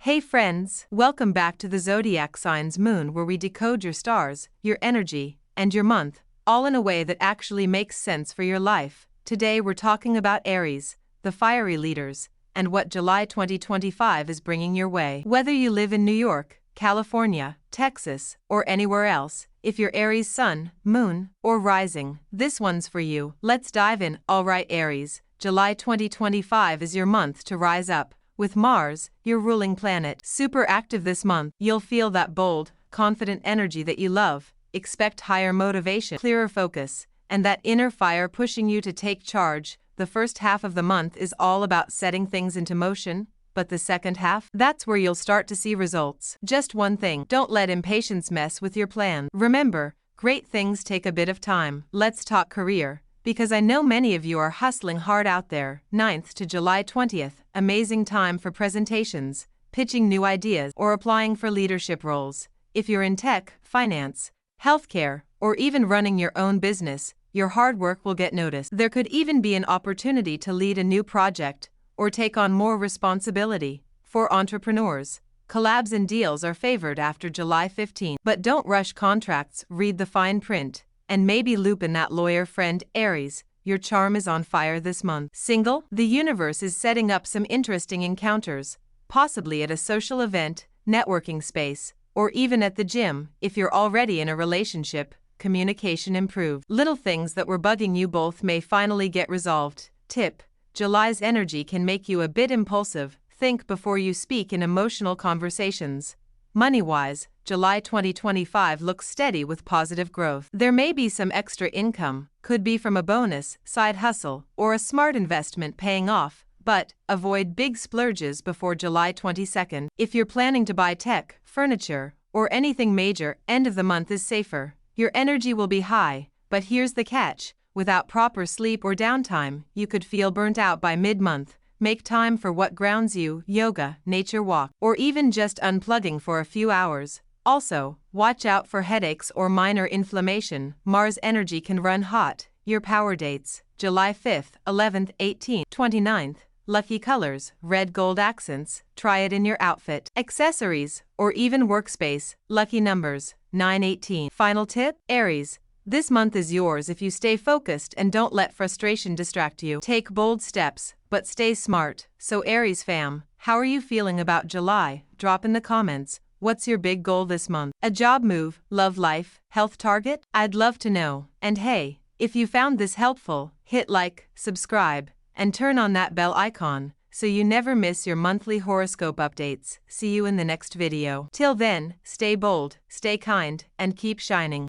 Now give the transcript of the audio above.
Hey friends, welcome back to the Zodiac Signs Moon, where we decode your stars, your energy, and your month, all in a way that actually makes sense for your life. Today we're talking about Aries, the fiery leaders, and what July 2025 is bringing your way. Whether you live in New York, California, Texas, or anywhere else, if you're Aries Sun, Moon, or Rising, this one's for you. Let's dive in. Alright Aries, July 2025 is your month to rise up. With Mars, your ruling planet, super active this month, you'll feel that bold, confident energy that you love. Expect higher motivation, clearer focus, and that inner fire pushing you to take charge. The first half of the month is all about setting things into motion, but the second half, that's where you'll start to see results. Just one thing, don't let impatience mess with your plan. Remember, great things take a bit of time. Let's talk career, because I know many of you are hustling hard out there. 9th to July 20th, amazing time for presentations, pitching new ideas, or applying for leadership roles. If you're in tech, finance, healthcare, or even running your own business, your hard work will get noticed. There could even be an opportunity to lead a new project or take on more responsibility. For entrepreneurs, collabs and deals are favored after July 15th. But don't rush contracts, read the fine print, and maybe loop in that lawyer friend. Aries, your charm is on fire this month. Single, the universe is setting up some interesting encounters, possibly at a social event, networking space, or even at the gym. If you're already in a relationship, communication improved. Little things that were bugging you both may finally get resolved. Tip: July's energy can make you a bit impulsive. Think before you speak in emotional conversations. Money-wise, July 2025 looks steady with positive growth. There may be some extra income, could be from a bonus, side hustle, or a smart investment paying off, but avoid big splurges before July 22nd. If you're planning to buy tech, furniture, or anything major, end of the month is safer. Your energy will be high, but here's the catch: without proper sleep or downtime, you could feel burnt out by mid-month. Make time for what grounds you: yoga, nature walk, or even just unplugging for a few hours. Also, watch out for headaches or minor inflammation. Mars energy can run hot. Your power dates: July 5th, 11th, 18th, 29th. Lucky colors: red, gold accents. Try it in your outfit, accessories, or even workspace. Lucky numbers: 9, 18. Final tip: Aries, this month is yours if you stay focused and don't let frustration distract you. Take bold steps, but stay smart. So Aries fam, how are you feeling about July? Drop in the comments. What's your big goal this month? A job move, love life, health target? I'd love to know. And hey, if you found this helpful, hit like, subscribe, and turn on that bell icon so you never miss your monthly horoscope updates. See you in the next video. Till then, stay bold, stay kind, and keep shining.